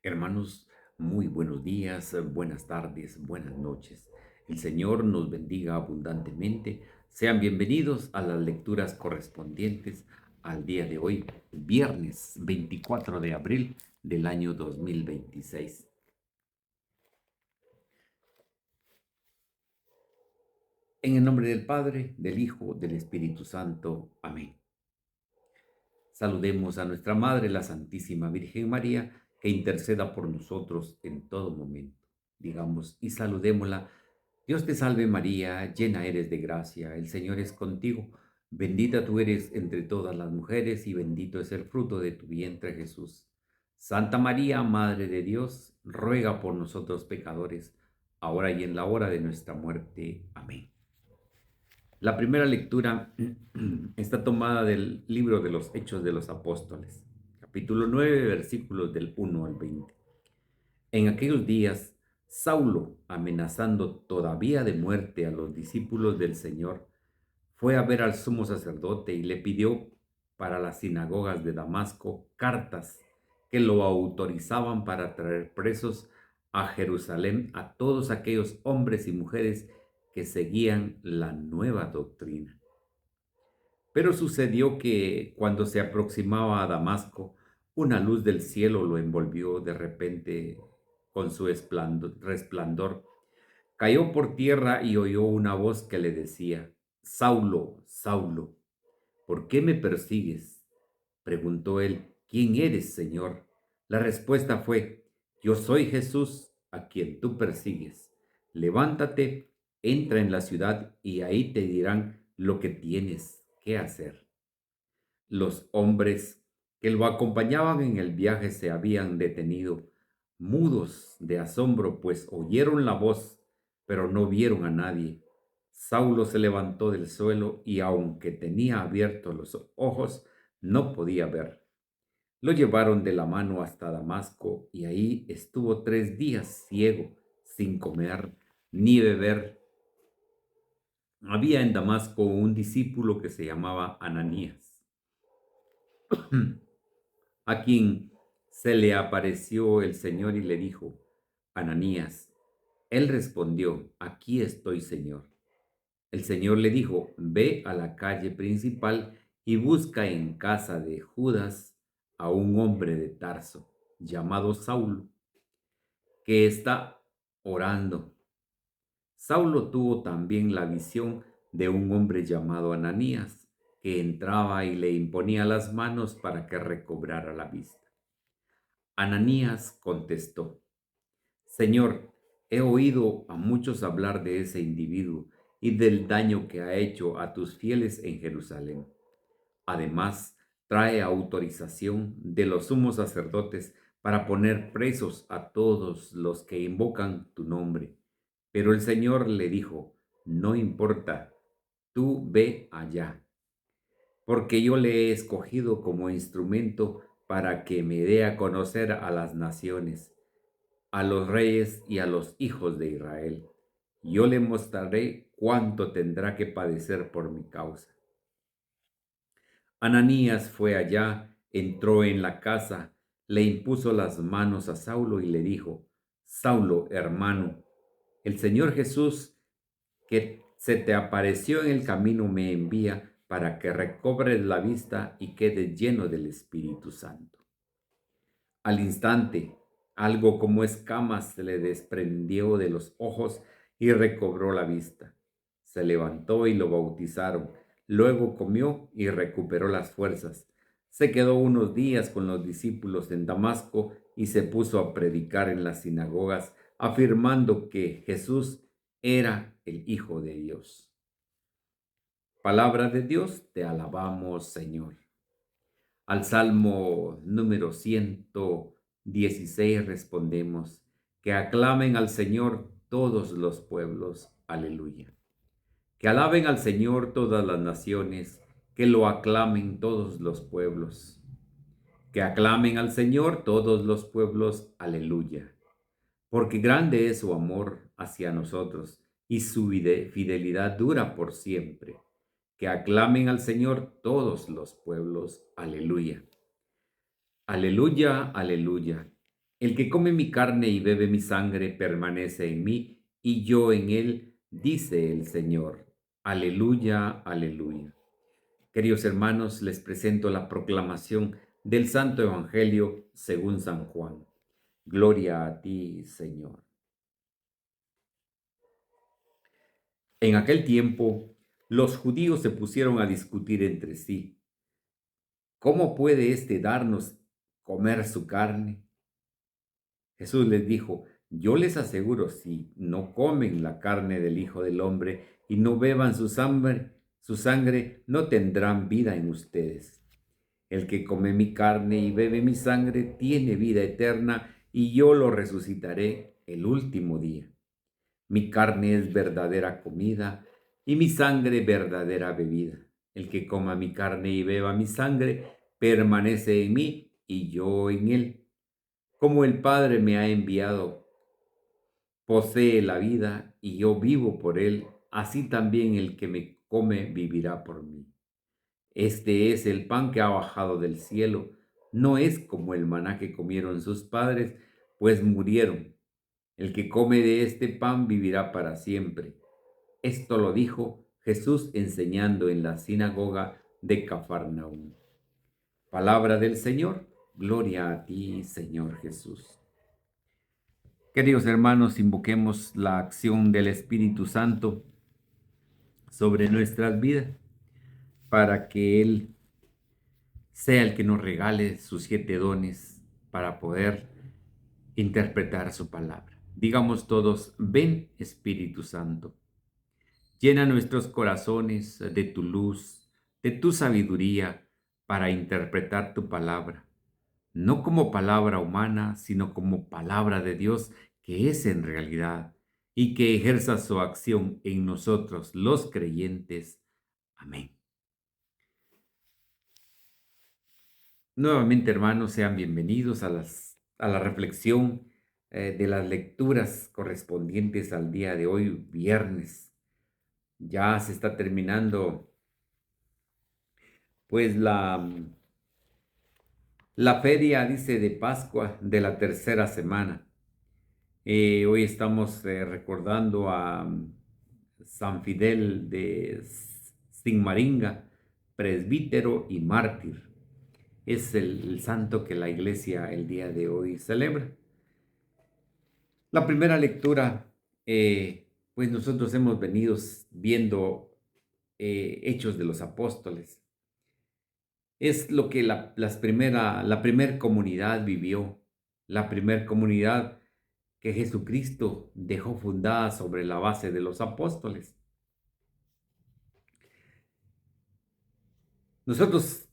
Hermanos, muy buenos días, buenas tardes, buenas noches. El Señor nos bendiga abundantemente. Sean bienvenidos a las lecturas correspondientes al día de hoy, viernes 24 de abril del año 2026. En el nombre del Padre, del Hijo, del Espíritu Santo. Amén. Saludemos a nuestra Madre, la Santísima Virgen María, que interceda por nosotros en todo momento. Digamos y saludémosla. Dios te salve María, llena eres de gracia, el Señor es contigo. Bendita tú eres entre todas las mujeres y bendito es el fruto de tu vientre Jesús. Santa María, Madre de Dios, ruega por nosotros pecadores, ahora y en la hora de nuestra muerte. Amén. La primera lectura está tomada del libro de los Hechos de los Apóstoles, capítulo 9, versículos del 1 al 20. En aquellos días, Saulo, amenazando todavía de muerte a los discípulos del Señor, fue a ver al sumo sacerdote y le pidió para las sinagogas de Damasco cartas que lo autorizaban para traer presos a Jerusalén a todos aquellos hombres y mujeres que seguían la nueva doctrina. Pero sucedió que cuando se aproximaba a Damasco, una luz del cielo lo envolvió de repente con su resplandor. Cayó por tierra y oyó una voz que le decía: Saulo, Saulo, ¿por qué me persigues? Preguntó él: ¿Quién eres, Señor? La respuesta fue: Yo soy Jesús, a quien tú persigues. Levántate, entra en la ciudad y ahí te dirán lo que tienes que hacer. Los hombres que lo acompañaban en el viaje se habían detenido, mudos de asombro, pues oyeron la voz, pero no vieron a nadie. Saulo se levantó del suelo y aunque tenía abiertos los ojos, no podía ver. Lo llevaron de la mano hasta Damasco y ahí estuvo 3 días ciego, sin comer ni beber. Había en Damasco un discípulo que se llamaba Ananías, a quien se le apareció el Señor y le dijo: Ananías. Él respondió: Aquí estoy, Señor. El Señor le dijo: Ve a la calle principal y busca en casa de Judas a un hombre de Tarso, llamado Saulo, que está orando. Saulo tuvo también la visión de un hombre llamado Ananías, que entraba y le imponía las manos para que recobrara la vista. Ananías contestó: Señor, he oído a muchos hablar de ese individuo y del daño que ha hecho a tus fieles en Jerusalén. Además, trae autorización de los sumos sacerdotes para poner presos a todos los que invocan tu nombre. Pero el Señor le dijo: No importa, tú ve allá, porque yo le he escogido como instrumento para que me dé a conocer a las naciones, a los reyes y a los hijos de Israel. Yo le mostraré cuánto tendrá que padecer por mi causa. Ananías fue allá, entró en la casa, le impuso las manos a Saulo y le dijo: Saulo, hermano, el Señor Jesús que se te apareció en el camino me envía para que recobres la vista y quedes lleno del Espíritu Santo. Al instante, algo como escamas se le desprendió de los ojos y recobró la vista. Se levantó y lo bautizaron. Luego comió y recuperó las fuerzas. Se quedó unos días con los discípulos en Damasco y se puso a predicar en las sinagogas, afirmando que Jesús era el Hijo de Dios. Palabra de Dios, te alabamos, Señor. Al Salmo número 116 respondemos: que aclamen al Señor todos los pueblos. Aleluya. Que alaben al Señor todas las naciones, que lo aclamen todos los pueblos. Que aclamen al Señor todos los pueblos. Aleluya. Porque grande es su amor hacia nosotros y su fidelidad dura por siempre. Que aclamen al Señor todos los pueblos. Aleluya. Aleluya, aleluya. El que come mi carne y bebe mi sangre permanece en mí y yo en él, dice el Señor. Aleluya, aleluya. Queridos hermanos, les presento la proclamación del Santo Evangelio según San Juan. Gloria a ti, Señor. En aquel tiempo, los judíos se pusieron a discutir entre sí. ¿Cómo puede éste darnos comer su carne? Jesús les dijo, yo les aseguro, si no comen la carne del Hijo del Hombre y no beban su sangre, no tendrán vida en ustedes. El que come mi carne y bebe mi sangre tiene vida eterna y yo lo resucitaré el último día. Mi carne es verdadera comida y mi sangre verdadera bebida. El que coma mi carne y beba mi sangre permanece en mí y yo en él. Como el Padre me ha enviado, posee la vida y yo vivo por él, así también el que me come vivirá por mí. Este es el pan que ha bajado del cielo, no es como el maná que comieron sus padres, pues murieron. El que come de este pan vivirá para siempre. Esto lo dijo Jesús enseñando en la sinagoga de Cafarnaúm. Palabra del Señor, gloria a ti, Señor Jesús. Queridos hermanos, invoquemos la acción del Espíritu Santo sobre nuestras vidas para que Él sea el que nos regale sus 7 dones para poder interpretar su palabra. Digamos todos, ven Espíritu Santo, llena nuestros corazones de tu luz, de tu sabiduría para interpretar tu palabra, no como palabra humana, sino como palabra de Dios que es en realidad y que ejerza su acción en nosotros los creyentes. Amén. Nuevamente, hermanos, sean bienvenidos a la reflexión de las lecturas correspondientes al día de hoy, viernes. Ya se está terminando, pues, la feria, dice, de Pascua de la tercera semana. Hoy estamos recordando a San Fidel de Sigmaringa, presbítero y mártir. Es el santo que la iglesia el día de hoy celebra. La primera lectura, pues nosotros hemos venido viendo Hechos de los Apóstoles. Es lo que la primer comunidad vivió, la primer comunidad que Jesucristo dejó fundada sobre la base de los apóstoles. Nosotros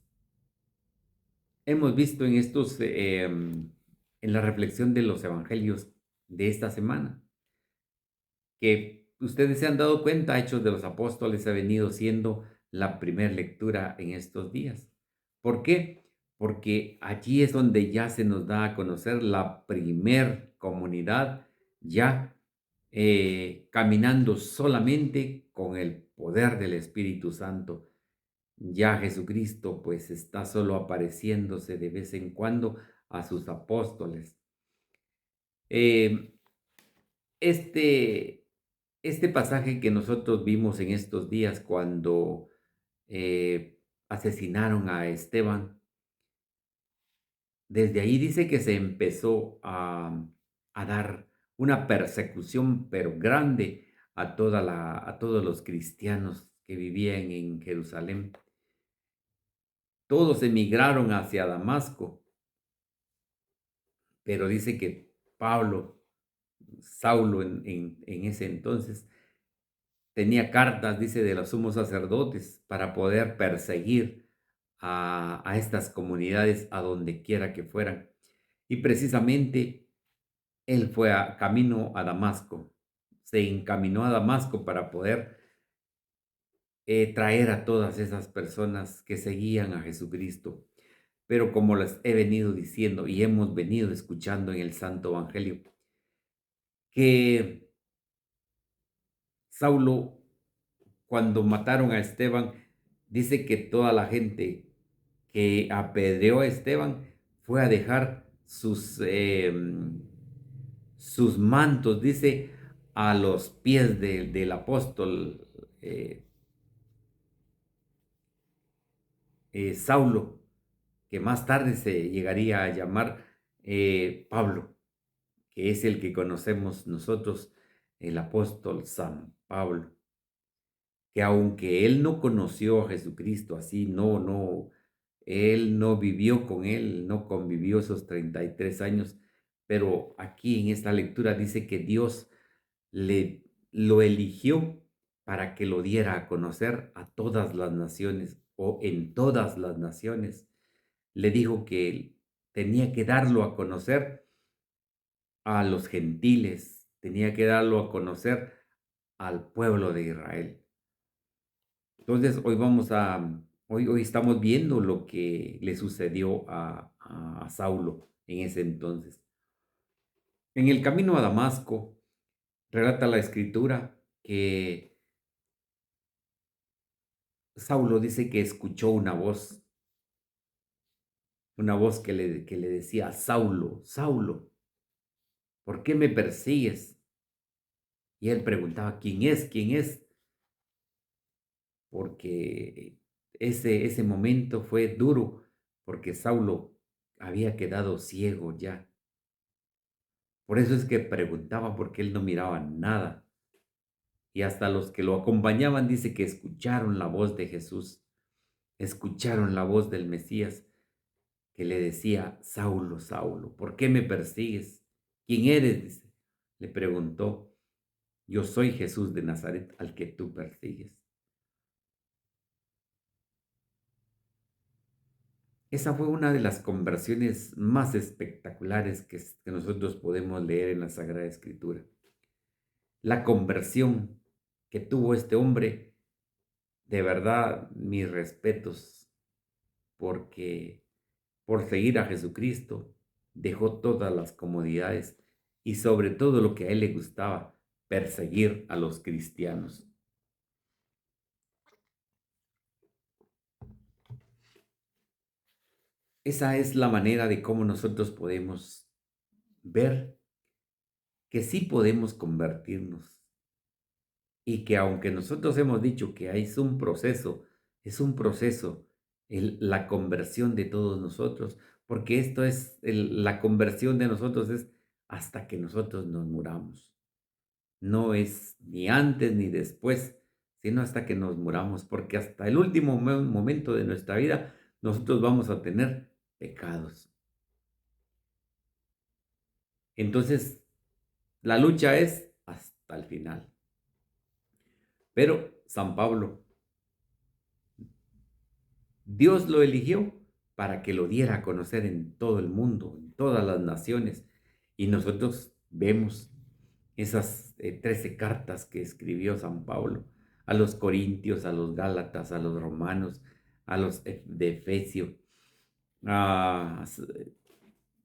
hemos visto en la reflexión de los evangelios de esta semana, que ustedes se han dado cuenta, Hechos de los Apóstoles ha venido siendo la primera lectura en estos días. ¿Por qué? Porque allí es donde ya se nos da a conocer la primer comunidad ya caminando solamente con el poder del Espíritu Santo. Ya Jesucristo pues está solo apareciéndose de vez en cuando a sus apóstoles. Eh, este, este pasaje que nosotros vimos en estos días cuando asesinaron a Esteban, desde ahí dice que se empezó a dar una persecución, pero grande, a todos los cristianos que vivían en Jerusalén. Todos emigraron hacia Damasco, pero dice que Saulo en ese entonces, tenía cartas, dice, de los sumos sacerdotes para poder perseguir a estas comunidades a donde quiera que fueran. Y precisamente él fue camino a Damasco, se encaminó a Damasco para poder traer a todas esas personas que seguían a Jesucristo. Pero como les he venido diciendo y hemos venido escuchando en el Santo Evangelio, que Saulo, cuando mataron a Esteban, dice que toda la gente que apedreó a Esteban fue a dejar sus, sus mantos, dice, a los pies del apóstol eh, Saulo, que más tarde se llegaría a llamar Pablo, que es el que conocemos nosotros, el apóstol San Pablo, que aunque él no conoció a Jesucristo así, él no vivió con él, no convivió esos 33 años, pero aquí en esta lectura dice que Dios lo eligió para que lo diera a conocer a todas las naciones o en todas las naciones. Le dijo que él tenía que darlo a conocer a los gentiles, tenía que darlo a conocer al pueblo de Israel. Entonces, hoy estamos viendo lo que le sucedió a Saulo en ese entonces. En el camino a Damasco, relata la escritura que Saulo dice que escuchó una voz que le decía, Saulo, Saulo, ¿por qué me persigues? Y él preguntaba, ¿quién es? ¿Quién es? Porque ese momento fue duro, porque Saulo había quedado ciego ya. Por eso es que preguntaba, porque él no miraba nada. Y hasta los que lo acompañaban dice que escucharon la voz de Jesús, escucharon la voz del Mesías, que le decía, Saulo, Saulo, ¿por qué me persigues? ¿Quién eres? Dice. Le preguntó, yo soy Jesús de Nazaret al que tú persigues. Esa fue una de las conversiones más espectaculares que nosotros podemos leer en la Sagrada Escritura. La conversión que tuvo este hombre, de verdad, mis respetos, porque por seguir a Jesucristo dejó todas las comodidades y sobre todo lo que a él le gustaba, perseguir a los cristianos. Esa es la manera de cómo nosotros podemos ver que sí podemos convertirnos y que aunque nosotros hemos dicho que es un proceso la conversión de todos nosotros, porque esto es, la conversión de nosotros es hasta que nosotros nos muramos. No es ni antes ni después, sino hasta que nos muramos, porque hasta el último momento de nuestra vida nosotros vamos a tener pecados. Entonces, la lucha es hasta el final. Pero San Pablo, Dios lo eligió para que lo diera a conocer en todo el mundo, en todas las naciones. Y nosotros vemos esas 13 cartas que escribió San Pablo a los Corintios, a los Gálatas, a los Romanos, a los de Efesio. Ah,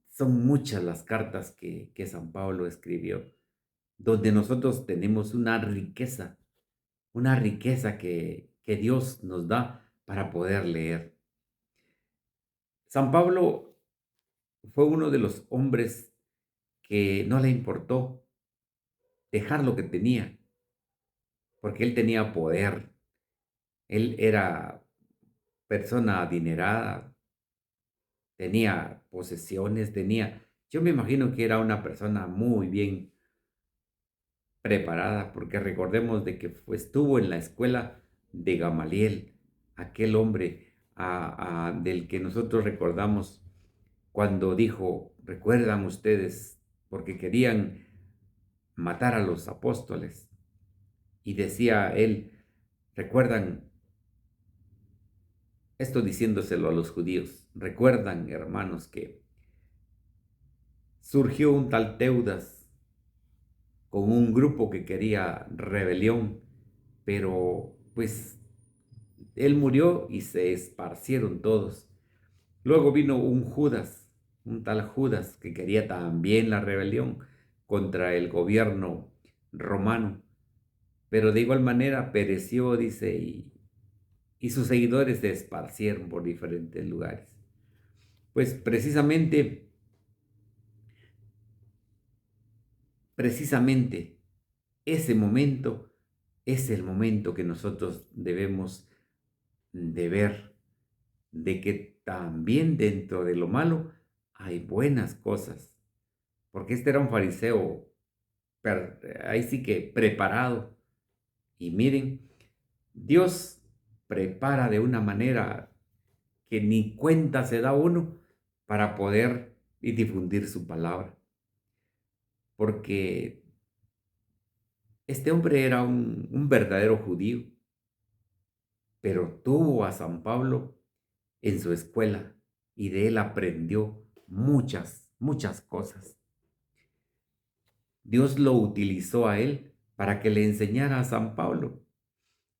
son muchas las cartas que San Pablo escribió, donde nosotros tenemos una riqueza que Dios nos da para poder leer. San Pablo fue uno de los hombres que no le importó dejar lo que tenía, porque él tenía poder, él era persona adinerada, tenía posesiones, yo me imagino que era una persona muy bien preparada, porque recordemos de que estuvo en la escuela de Gamaliel, aquel hombre del que nosotros recordamos cuando dijo, recuerdan ustedes, porque querían matar a los apóstoles, y decía él, recuerdan, esto diciéndoselo a los judíos, recuerdan, hermanos, que surgió un tal Teudas con un grupo que quería rebelión, pero pues él murió y se esparcieron todos. Luego vino un Judas, un tal Judas, que quería también la rebelión contra el gobierno romano, pero de igual manera pereció, dice, y sus seguidores se esparcieron por diferentes lugares. Pues precisamente precisamente ese momento es el momento que nosotros debemos de ver, de que también dentro de lo malo hay buenas cosas, porque este era un fariseo, ahí sí que preparado. Y miren, Dios prepara de una manera que ni cuenta se da uno para poder y difundir su palabra, porque este hombre era un verdadero judío, pero tuvo a San Pablo en su escuela y de él aprendió muchas, muchas cosas. Dios lo utilizó a él para que le enseñara a San Pablo,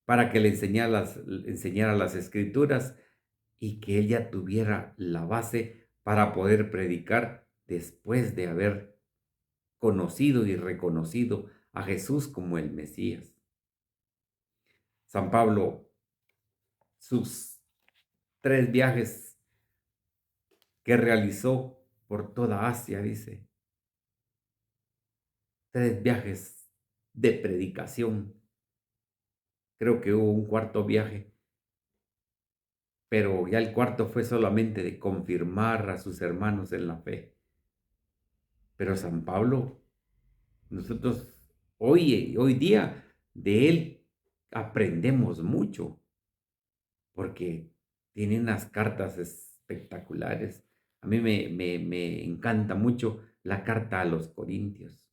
para que enseñara las escrituras y que ella tuviera la base para poder predicar después de haber conocido y reconocido a Jesús como el Mesías. San Pablo, sus 3 viajes que realizó por toda Asia, dice, 3 viajes de predicación. Creo que hubo un cuarto viaje, pero ya el cuarto fue solamente de confirmar a sus hermanos en la fe. Pero San Pablo, nosotros hoy día de él aprendemos mucho, porque tiene unas cartas espectaculares. A mí me encanta mucho la carta a los Corintios.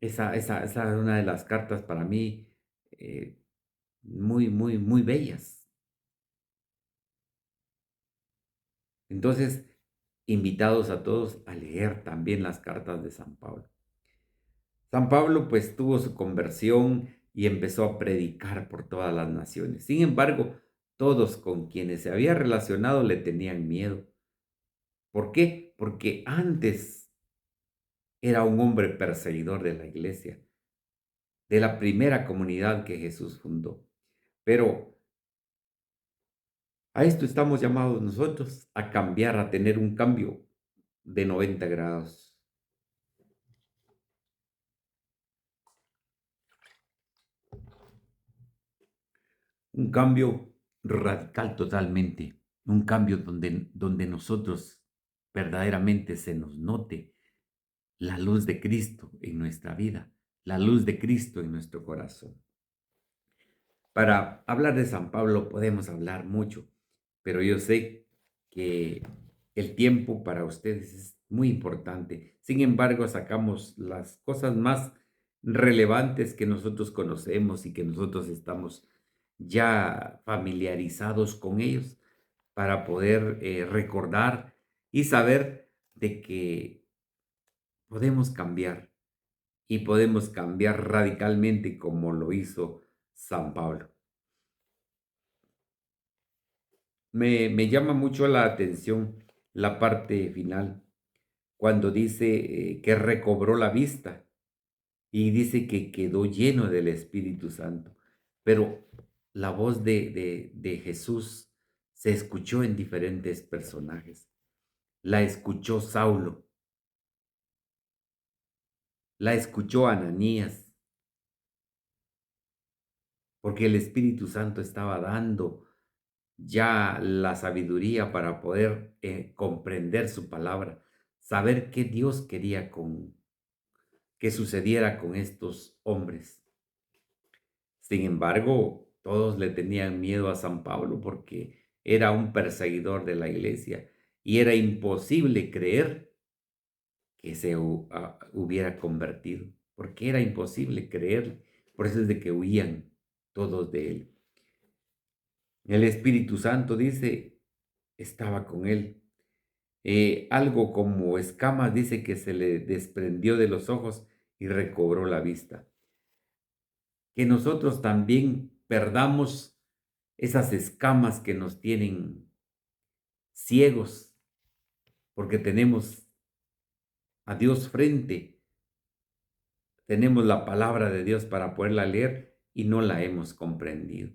Esa es una de las cartas para mí eh, muy, muy, muy bellas. Entonces, invitados a todos a leer también las cartas de San Pablo. San Pablo pues tuvo su conversión y empezó a predicar por todas las naciones. Sin embargo, todos con quienes se había relacionado le tenían miedo. ¿Por qué? Porque antes era un hombre perseguidor de la iglesia, de la primera comunidad que Jesús fundó. Pero a esto estamos llamados nosotros, a cambiar, a tener un cambio de 90 grados. Un cambio radical totalmente, un cambio donde nosotros verdaderamente se nos note la luz de Cristo en nuestra vida, la luz de Cristo en nuestro corazón. Para hablar de San Pablo podemos hablar mucho, pero yo sé que el tiempo para ustedes es muy importante. Sin embargo, sacamos las cosas más relevantes que nosotros conocemos y que nosotros estamos ya familiarizados con ellos para poder recordar y saber de que podemos cambiar y podemos cambiar radicalmente como lo hizo San Pablo. Me llama mucho la atención la parte final, cuando dice que recobró la vista y dice que quedó lleno del Espíritu Santo. Pero la voz de Jesús se escuchó en diferentes personajes. La escuchó Saulo, la escuchó Ananías, porque el Espíritu Santo estaba dando ya la sabiduría para poder comprender su palabra, saber qué Dios quería que sucediera con estos hombres. Sin embargo, todos le tenían miedo a San Pablo porque era un perseguidor de la iglesia y era imposible creer que se hubiera convertido, porque era imposible creer. Por eso es de que huían todos de él. El Espíritu Santo dice, estaba con él. Algo como escamas dice que se le desprendió de los ojos y recobró la vista. Que nosotros también perdamos esas escamas que nos tienen ciegos, porque tenemos a Dios frente, tenemos la palabra de Dios para poderla leer y no la hemos comprendido.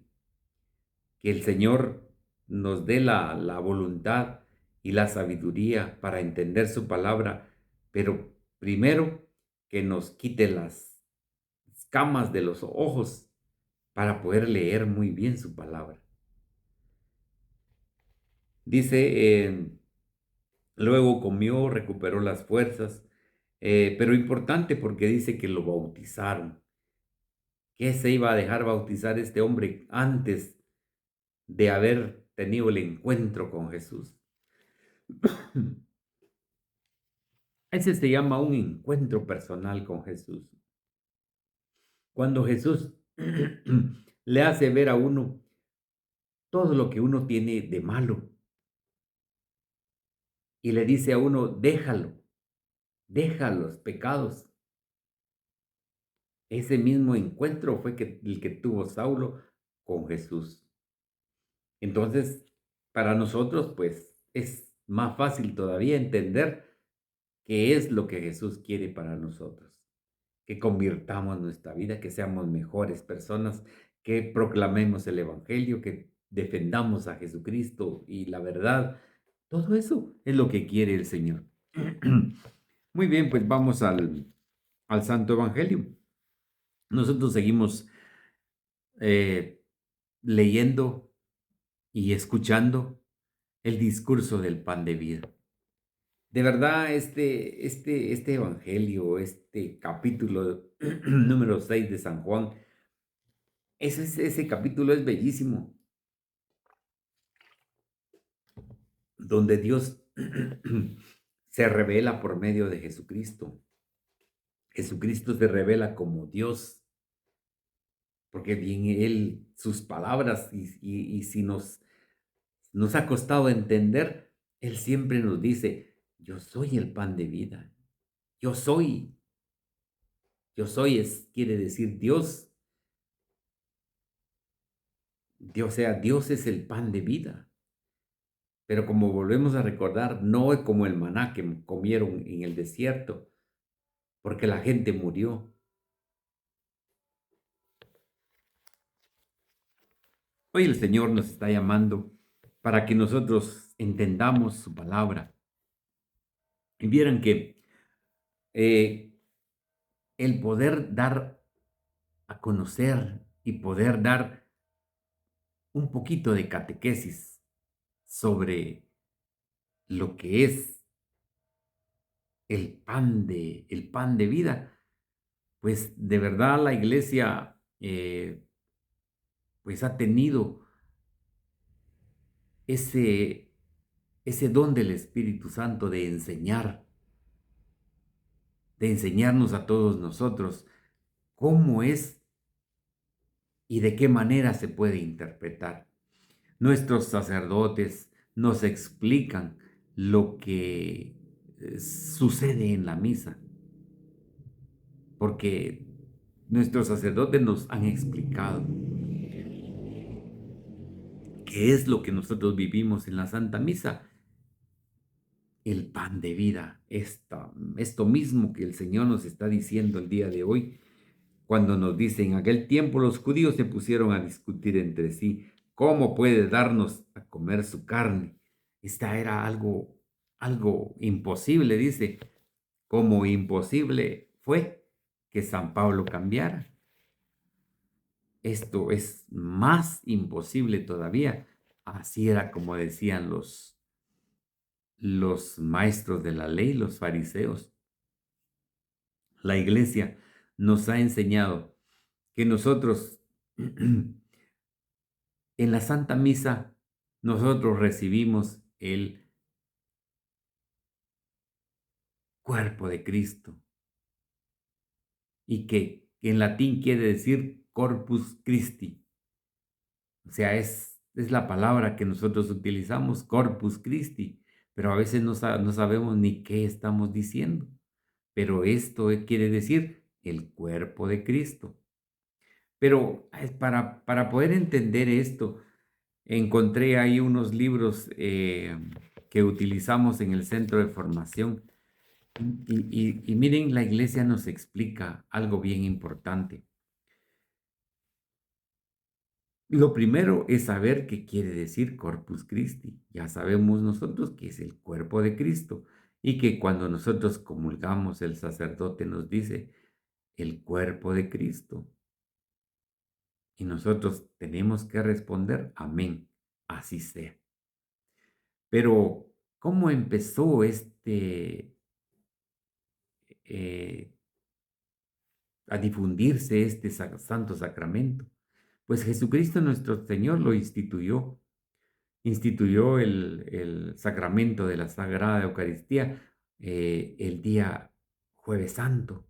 Que el Señor nos dé la voluntad y la sabiduría para entender su palabra, pero primero que nos quite las escamas de los ojos para poder leer muy bien su palabra. Dice, luego comió, recuperó las fuerzas, pero importante porque dice que lo bautizaron. ¿Qué se iba a dejar bautizar este hombre antes de haber tenido el encuentro con Jesús? Ese se llama un encuentro personal con Jesús. Cuando Jesús le hace ver a uno todo lo que uno tiene de malo y le dice a uno, déjalo, deja los pecados. Ese mismo encuentro fue el que tuvo Saulo con Jesús. Entonces, para nosotros, pues, es más fácil todavía entender qué es lo que Jesús quiere para nosotros. Que convirtamos nuestra vida, que seamos mejores personas, que proclamemos el Evangelio, que defendamos a Jesucristo y la verdad. Todo eso es lo que quiere el Señor. Muy bien, pues vamos al Santo Evangelio. Nosotros seguimos eh, leyendo y escuchando el discurso del pan de vida. De verdad, este evangelio, este capítulo número 6 de San Juan, ese capítulo es bellísimo, donde Dios se revela por medio de Jesucristo. Jesucristo se revela como Dios, porque bien Él, sus palabras, y si nos ha costado entender, Él siempre nos dice, yo soy el pan de vida, yo soy, quiere decir Dios. Dios, o sea, Dios es el pan de vida. Pero como volvemos a recordar, no es como el maná que comieron en el desierto, porque la gente murió. Hoy el Señor nos está llamando para que nosotros entendamos su palabra. Y vieran que eh, el poder dar a conocer y poder dar un poquito de catequesis sobre lo que es el pan de vida, pues de verdad la iglesia pues ha tenido ese, ese don del Espíritu Santo de enseñarnos a todos nosotros cómo es y de qué manera se puede interpretar. Nuestros sacerdotes nos explican lo que sucede en la misa, porque nuestros sacerdotes nos han explicado qué es lo que nosotros vivimos en la Santa Misa, el pan de vida, esto mismo que el Señor nos está diciendo el día de hoy, cuando nos dice, en aquel tiempo los judíos se pusieron a discutir entre sí, ¿cómo puede darnos a comer su carne? Esta era algo imposible, dice, como imposible fue que San Pablo cambiara. Esto es más imposible todavía. Así era como decían los maestros de la ley, los fariseos. La iglesia nos ha enseñado que nosotros en la Santa Misa, nosotros recibimos el cuerpo de Cristo y que en latín quiere decir corpus Christi. O sea, es la palabra que nosotros utilizamos, corpus Christi, pero a veces no sabemos ni qué estamos diciendo. Pero esto quiere decir el cuerpo de Cristo. Pero para poder entender esto, encontré ahí unos libros que utilizamos en el centro de formación y miren, la iglesia nos explica algo bien importante. Lo primero es saber qué quiere decir Corpus Christi. Ya sabemos nosotros que es el cuerpo de Cristo. y que cuando nosotros comulgamos, el sacerdote nos dice el cuerpo de Cristo. Y nosotros tenemos que responder, amén, así sea. Pero, ¿cómo empezó eh, a difundirse este santo sacramento? Pues Jesucristo nuestro Señor lo instituyó el sacramento de la Sagrada Eucaristía el día Jueves Santo.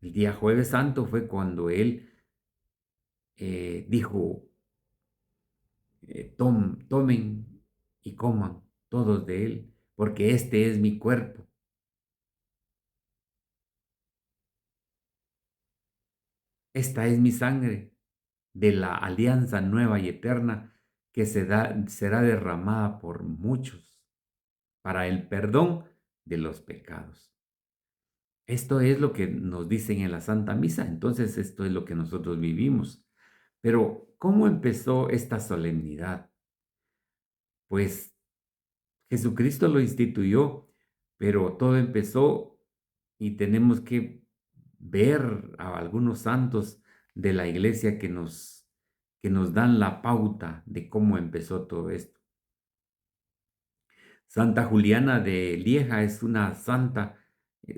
El día Jueves Santo fue cuando Él dijo, tomen y coman todos de Él, porque este es mi cuerpo. Esta es mi sangre de la alianza nueva y eterna que será derramada por muchos para el perdón de los pecados. Esto es lo que nos dicen en la Santa Misa, entonces esto es lo que nosotros vivimos. Pero, ¿cómo empezó esta solemnidad? Pues Jesucristo lo instituyó, pero todo empezó y tenemos que ver a algunos santos de la iglesia que nos dan la pauta de cómo empezó todo esto. Santa Juliana de Lieja es una santa,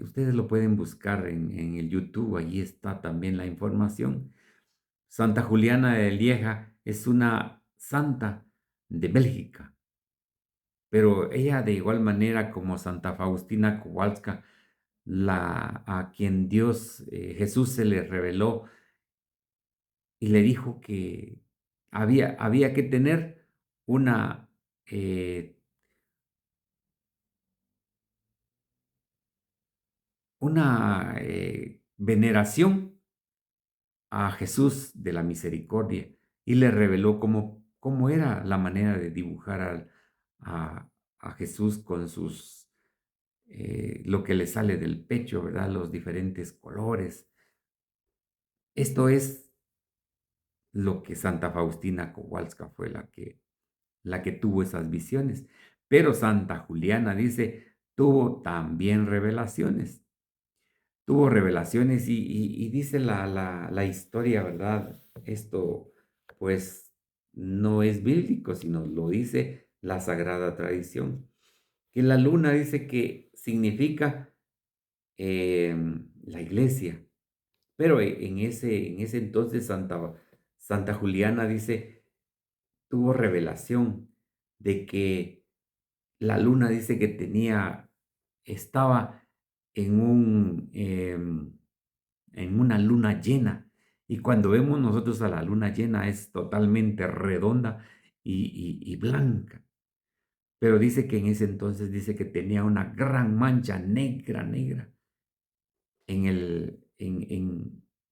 ustedes lo pueden buscar en el YouTube, allí está también la información. Santa Juliana de Lieja es una santa de Bélgica, pero ella de igual manera como Santa Faustina Kowalska, a quien Dios, Jesús se le reveló y le dijo que había que tener una, eh, una veneración a Jesús de la misericordia y le reveló cómo era la manera de dibujar a, a Jesús con lo que le sale del pecho, ¿verdad? Los diferentes colores. Esto es lo que Santa Faustina Kowalska fue la que tuvo esas visiones. Pero Santa Juliana dice, tuvo también revelaciones. Tuvo revelaciones y dice la historia, ¿verdad? Esto pues no es bíblico, sino lo dice la sagrada tradición. Que la luna dice que significa la iglesia. Pero en ese entonces Santa Juliana dice, tuvo revelación de que la luna dice que estaba en en una luna llena. Y cuando vemos nosotros a la luna llena es totalmente redonda y blanca. Pero dice que en ese entonces dice que tenía una gran mancha negra, negra en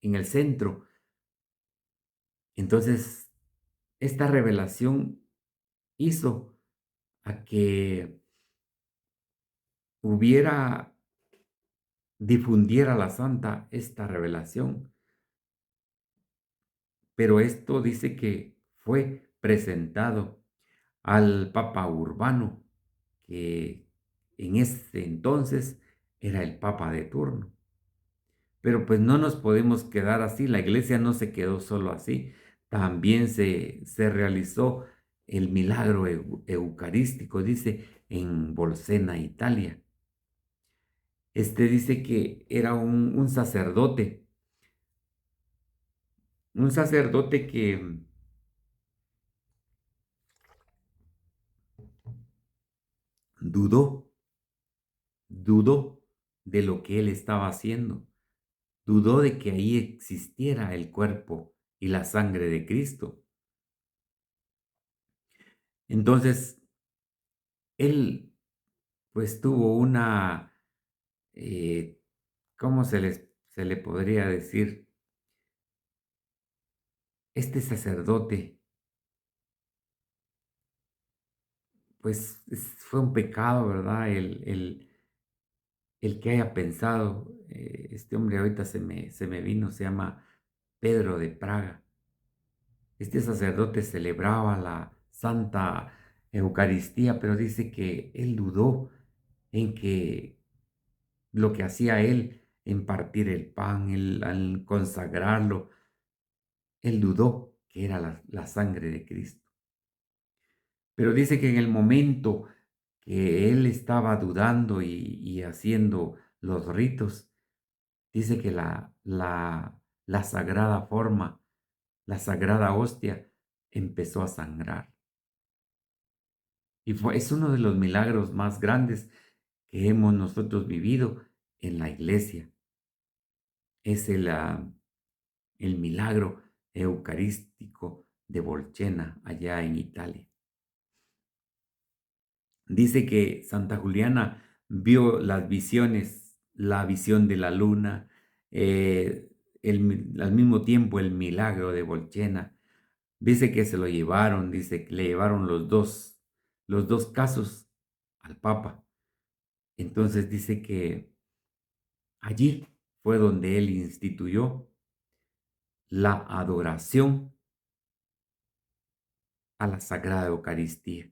el centro. Entonces, esta revelación hizo a que hubiera, difundiera la santa esta revelación. Pero esto dice que fue presentado al Papa Urbano, que en ese entonces era el Papa de turno. Pero pues no nos podemos quedar así, la iglesia no se quedó solo así, también se realizó el milagro eucarístico, dice, en Bolsena, Italia. Este dice que era un sacerdote que dudó, dudó de lo que él estaba haciendo, dudó de que ahí existiera el cuerpo y la sangre de Cristo. Entonces, él pues tuvo eh, ¿cómo se le podría decir? Este sacerdote, pues fue un pecado, ¿verdad? El que haya pensado, este hombre ahorita se me vino, se llama Pedro de Praga. Este sacerdote celebraba la Santa Eucaristía, pero dice que él dudó en que lo que hacía él en partir el pan, al consagrarlo, él dudó que era la sangre de Cristo. Pero dice que en el momento que él estaba dudando y haciendo los ritos, dice que la sagrada forma, la sagrada hostia, empezó a sangrar. Es uno de los milagros más grandes que hemos nosotros vivido en la iglesia. Es el milagro eucarístico de Bolsena, allá en Italia. Dice que Santa Juliana vio las visiones, la visión de la luna, al mismo tiempo el milagro de Bolsena. Dice que se lo llevaron, dice que le llevaron los dos casos al Papa. Entonces dice que allí fue donde él instituyó la adoración a la Sagrada Eucaristía.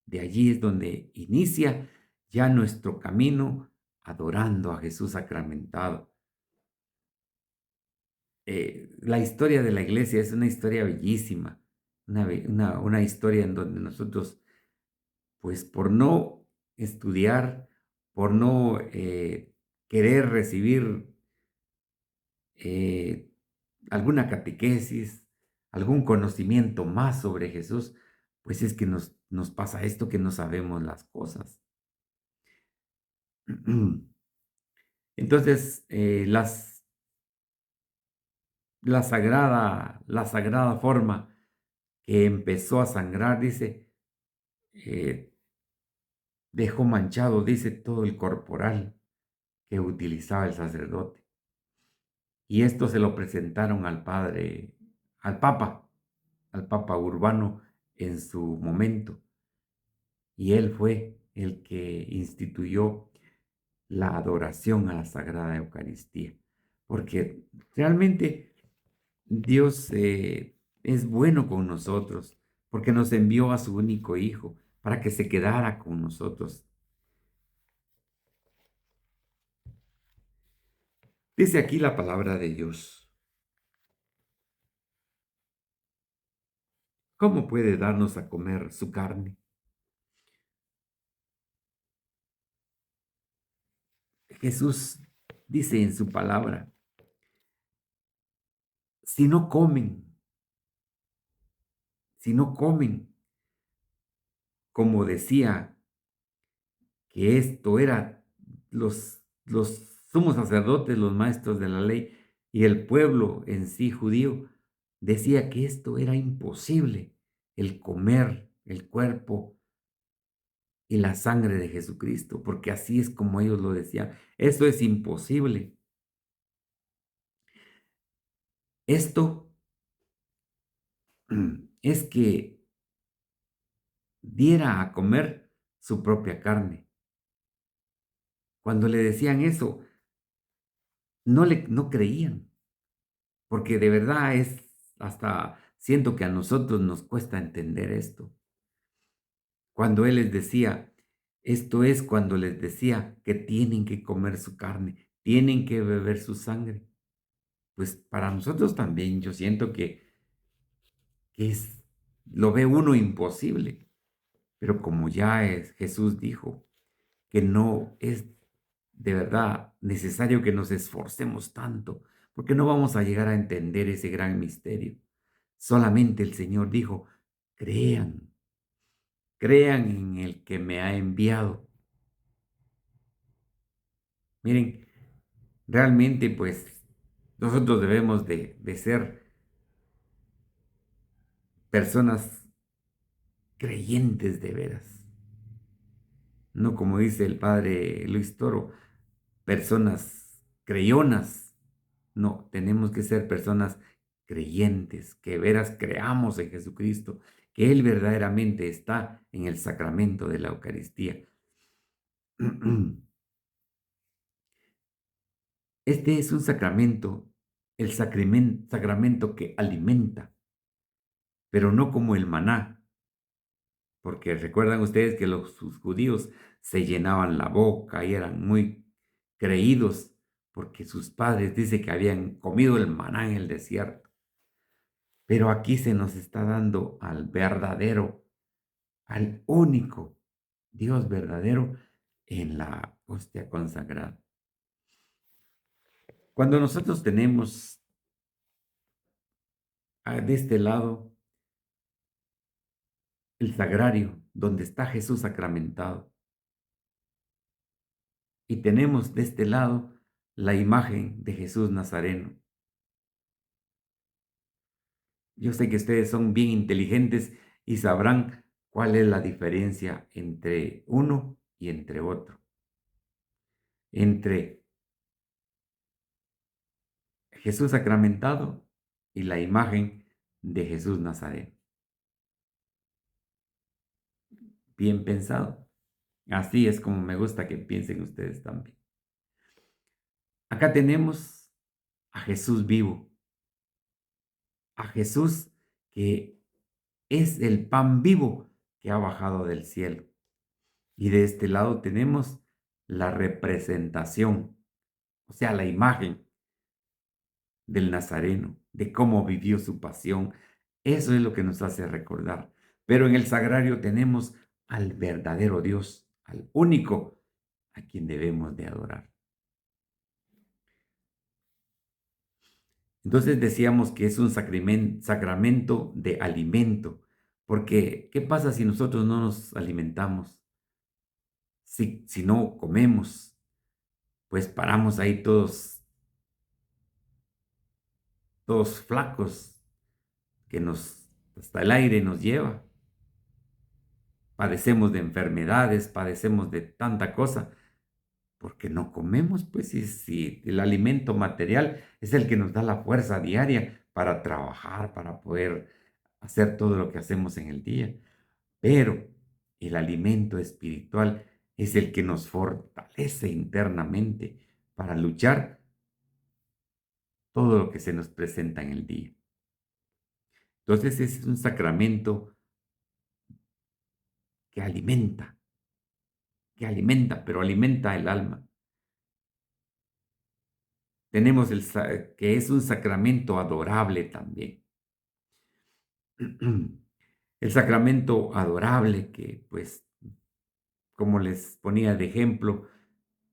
De allí es donde inicia ya nuestro camino adorando a Jesús sacramentado. La historia de la iglesia es una historia bellísima, una historia en donde nosotros, pues por no estudiar, por no querer recibir eh, alguna catequesis, algún conocimiento más sobre Jesús, pues es que nos pasa esto que no sabemos las cosas. Entonces, la sagrada forma que empezó a sangrar, dice, eh, dejó manchado, dice, todo el corporal que utilizaba el sacerdote. Y esto se lo presentaron al Papa Urbano en su momento. Y él fue el que instituyó la adoración a la Sagrada Eucaristía. Porque realmente Dios es bueno con nosotros, porque nos envió a su único Hijo para que se quedara con nosotros. Dice aquí la palabra de Dios. ¿Cómo puede darnos a comer su carne? Jesús dice en su palabra, si no comen, si no comen, como decía que esto era los sumos sacerdotes, los maestros de la ley y el pueblo en sí judío, decía que esto era imposible, el comer el cuerpo y la sangre de Jesucristo, porque así es como ellos lo decían. Eso es imposible. Esto es que diera a comer su propia carne. Cuando le decían eso, no creían, porque de verdad hasta siento que a nosotros nos cuesta entender esto. Cuando él les decía, esto es cuando les decía que tienen que comer su carne, tienen que beber su sangre. Pues para nosotros también yo siento que lo ve uno imposible, pero como ya Jesús dijo que no es de verdad necesario que nos esforcemos tanto, porque no vamos a llegar a entender ese gran misterio. Solamente el Señor dijo, crean, crean en el que me ha enviado. Miren, realmente pues nosotros debemos de ser personas creyentes de veras, no como dice el padre Luis Toro, personas creyonas. No, tenemos que ser personas creyentes, que veras creamos en Jesucristo, que Él verdaderamente está en el sacramento de la Eucaristía. Este es un sacramento, el sacramento que alimenta, pero no como el maná, porque recuerdan ustedes que sus judíos se llenaban la boca y eran muy creídos porque sus padres dice que habían comido el maná en el desierto. Pero aquí se nos está dando al verdadero, al único Dios verdadero en la hostia consagrada. Cuando nosotros tenemos de este lado el sagrario, donde está Jesús sacramentado, y tenemos de este lado la imagen de Jesús Nazareno. Yo sé que ustedes son bien inteligentes y sabrán cuál es la diferencia entre uno y entre otro. Entre Jesús sacramentado y la imagen de Jesús Nazareno. Bien pensado. Así es como me gusta que piensen ustedes también. Acá tenemos a Jesús vivo, a Jesús que es el pan vivo que ha bajado del cielo. Y de este lado tenemos la representación, o sea, la imagen del Nazareno, de cómo vivió su pasión. Eso es lo que nos hace recordar. Pero en el sagrario tenemos al verdadero Dios, al único a quien debemos de adorar. Entonces decíamos que es un sacramento de alimento, porque ¿qué pasa si nosotros no nos alimentamos? Si no comemos, pues paramos ahí todos flacos, que hasta el aire nos lleva. Padecemos de enfermedades, padecemos de tanta cosa, porque no comemos, pues si el alimento material es el que nos da la fuerza diaria para trabajar, para poder hacer todo lo que hacemos en el día. Pero el alimento espiritual es el que nos fortalece internamente para luchar todo lo que se nos presenta en el día. Entonces es un sacramento que pero alimenta el alma. Tenemos que es un sacramento adorable también. El sacramento adorable que, pues, como les ponía de ejemplo,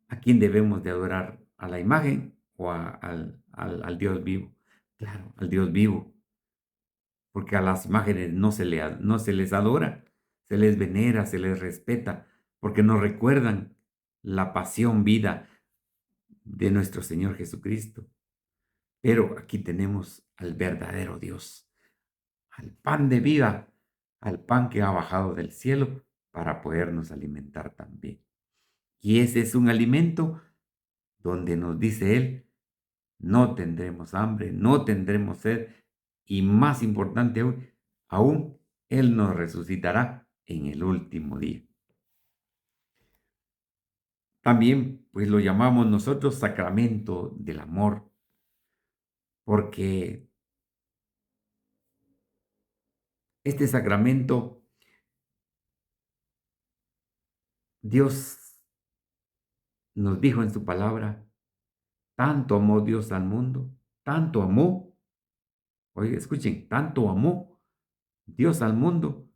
¿a quién debemos de adorar? ¿A la imagen o al Dios vivo? Claro, al Dios vivo, porque a las imágenes no se les adora, se les venera, se les respeta, porque nos recuerdan la pasión, vida de nuestro Señor Jesucristo. Pero aquí tenemos al verdadero Dios, al pan de vida, al pan que ha bajado del cielo para podernos alimentar también. Y ese es un alimento donde nos dice Él, no tendremos hambre, no tendremos sed, y más importante aún, Él nos resucitará en el último día. También, pues lo llamamos nosotros sacramento del amor, porque este sacramento, Dios nos dijo en su palabra, tanto amó Dios al mundo, tanto amó, oye, escuchen, tanto amó Dios al mundo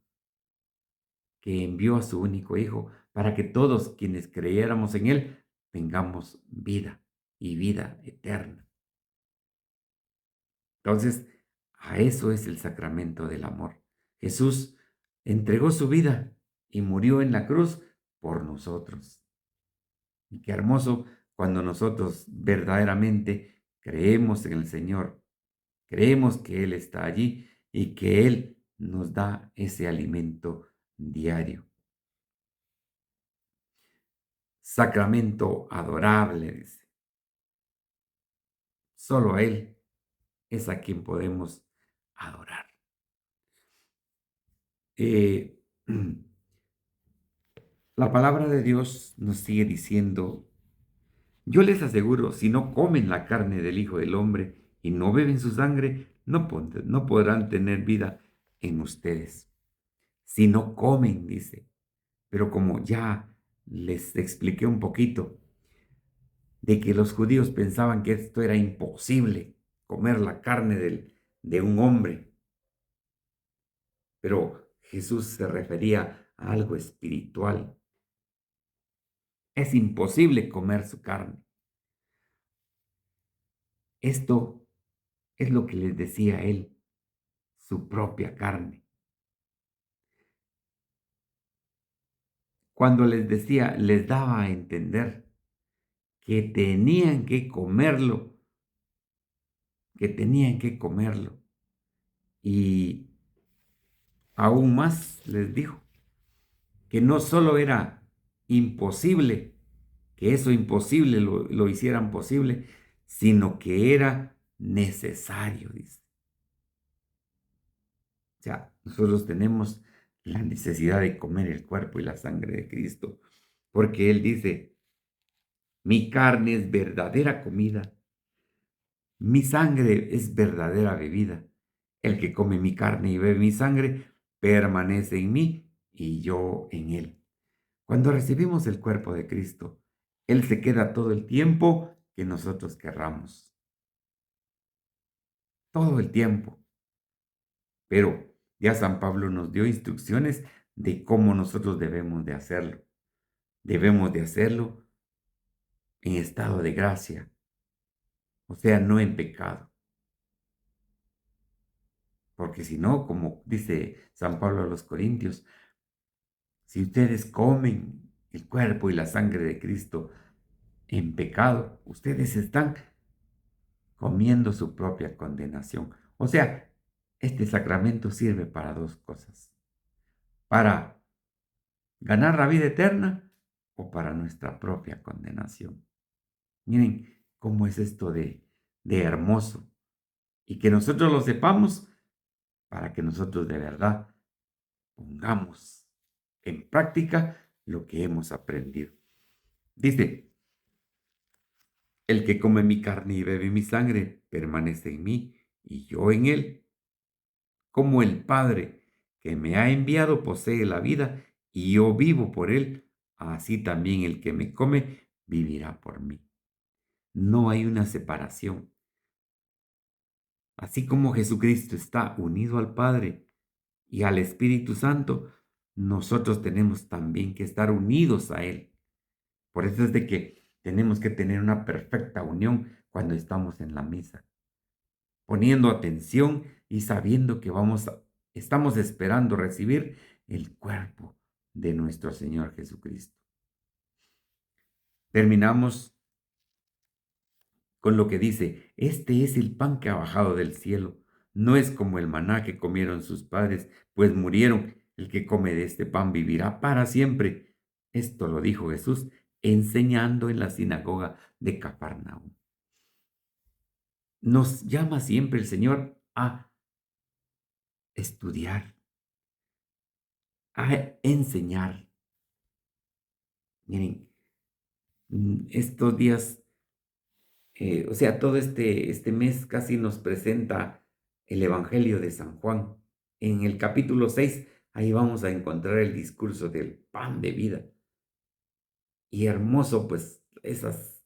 que envió a su único Hijo para que todos quienes creyéramos en Él tengamos vida y vida eterna. Entonces, a eso es el sacramento del amor. Jesús entregó su vida y murió en la cruz por nosotros. Y qué hermoso cuando nosotros verdaderamente creemos en el Señor, creemos que Él está allí y que Él nos da ese alimento diario. Sacramento adorable, dice. Solo a Él es a quien podemos adorar. Eh, la palabra de Dios nos sigue diciendo, yo les aseguro, si no comen la carne del Hijo del Hombre y no beben su sangre, no podrán tener vida en ustedes. si no comen, dice. Pero como ya les expliqué un poquito de que los judíos pensaban que esto era imposible, comer la carne de un hombre, pero Jesús se refería a algo espiritual. Es imposible comer su carne. Esto es lo que les decía él, su propia carne. Cuando les decía, les daba a entender que tenían que comerlo, que tenían que comerlo. Y aún más les dijo que no solo era imposible, que eso imposible lo hicieran posible, sino que era necesario, dice. O sea, nosotros tenemos la necesidad de comer el cuerpo y la sangre de Cristo, porque Él dice, mi carne es verdadera comida, mi sangre es verdadera bebida. El que come mi carne y bebe mi sangre permanece en mí y yo en él. Cuando recibimos el cuerpo de Cristo, Él se queda todo el tiempo que nosotros querramos. Todo el tiempo. Pero ya San Pablo nos dio instrucciones de cómo nosotros debemos de hacerlo. Debemos de hacerlo en estado de gracia, o sea, no en pecado. Porque si no, como dice San Pablo a los Corintios, si ustedes comen el cuerpo y la sangre de Cristo en pecado, ustedes están comiendo su propia condenación. O sea, este sacramento sirve para dos cosas: para ganar la vida eterna o para nuestra propia condenación. Miren cómo es esto de hermoso, y que nosotros lo sepamos para que nosotros de verdad pongamos en práctica lo que hemos aprendido. Dice, el que come mi carne y bebe mi sangre permanece en mí y yo en él. Como el Padre que me ha enviado posee la vida y yo vivo por él, así también el que me come vivirá por mí. No hay una separación. Así como Jesucristo está unido al Padre y al Espíritu Santo, nosotros tenemos también que estar unidos a Él. Por eso es de que tenemos que tener una perfecta unión cuando estamos en la misa, poniendo atención y sabiendo que estamos esperando recibir el cuerpo de nuestro Señor Jesucristo. Terminamos con lo que dice, este es el pan que ha bajado del cielo, no es como el maná que comieron sus padres, pues murieron. El que come de este pan vivirá para siempre. Esto lo dijo Jesús enseñando en la sinagoga de Cafarnaúm. Nos llama siempre el Señor a estudiar, a enseñar. Miren, estos días, o sea, todo este mes casi nos presenta el Evangelio de San Juan. En el capítulo 6 ahí vamos a encontrar el discurso del pan de vida. Y hermoso, pues esas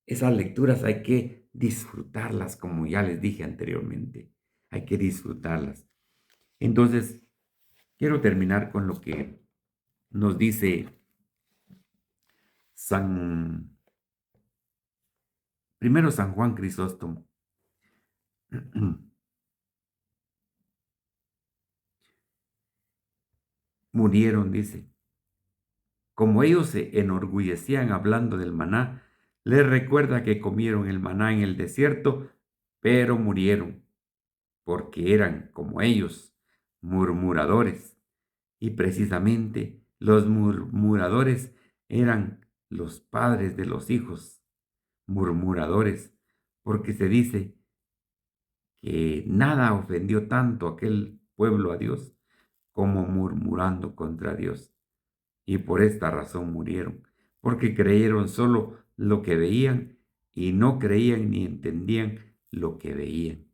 lecturas hay que disfrutarlas, como ya les dije anteriormente. Hay que disfrutarlas. Entonces, quiero terminar con lo que nos dice San, primero San Juan Crisóstomo. Murieron, dice. Como ellos se enorgullecían hablando del maná, les recuerda que comieron el maná en el desierto, pero murieron, porque eran, como ellos, murmuradores. Y precisamente los murmuradores eran los padres de los hijos, murmuradores, porque se dice que nada ofendió tanto a aquel pueblo a Dios como murmurando contra Dios. Y por esta razón murieron, porque creyeron solo lo que veían y no creían ni entendían lo que veían.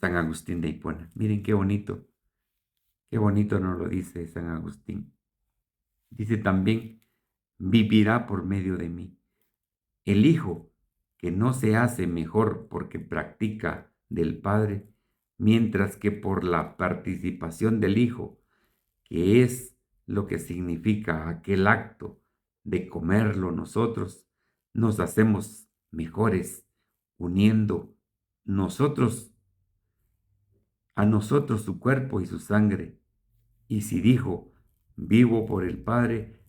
San Agustín de Hipona. Miren qué bonito Qué bonito nos lo dice San Agustín. Dice también, vivirá por medio de mí. El Hijo, que no se hace mejor porque practica del Padre, mientras que por la participación del Hijo, que es lo que significa aquel acto de comerlo nosotros, nos hacemos mejores, uniendo nosotros a nosotros su cuerpo y su sangre. Y si dijo, vivo por el Padre,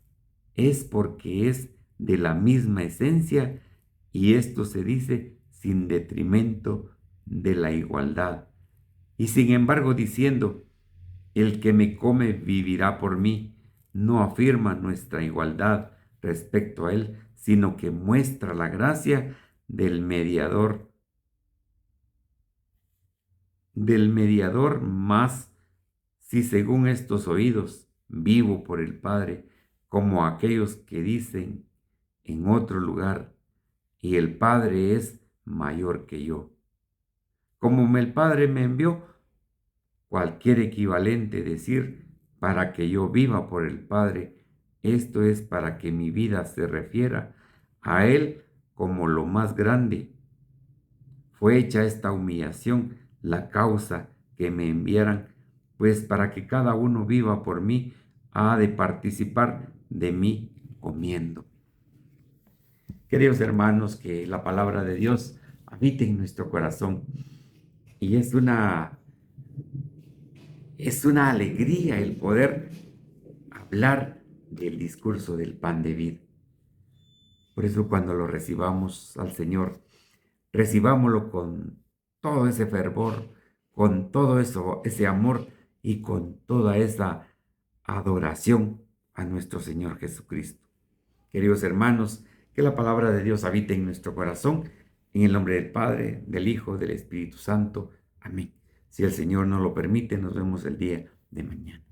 es porque es de la misma esencia, y esto se dice sin detrimento de la igualdad. Y sin embargo diciendo, el que me come vivirá por mí, no afirma nuestra igualdad respecto a él, sino que muestra la gracia del mediador más, si según estos oídos vivo por el Padre, como aquellos que dicen en otro lugar, y el Padre es mayor que yo. Como el Padre me envió, cualquier equivalente decir, para que yo viva por el Padre, esto es para que mi vida se refiera a Él como lo más grande. Fue hecha esta humillación la causa que me enviaran, pues para que cada uno viva por mí, ha de participar de mí comiendo. Queridos hermanos, que la palabra de Dios habite en nuestro corazón. Y es una alegría el poder hablar del discurso del pan de vida. Por eso cuando lo recibamos al Señor, recibámoslo con todo ese fervor, con todo eso, ese amor y con toda esa adoración a nuestro Señor Jesucristo. Queridos hermanos, que la palabra de Dios habite en nuestro corazón, en el nombre del Padre, del Hijo, del Espíritu Santo. Amén. Si el Señor nos lo permite, nos vemos el día de mañana.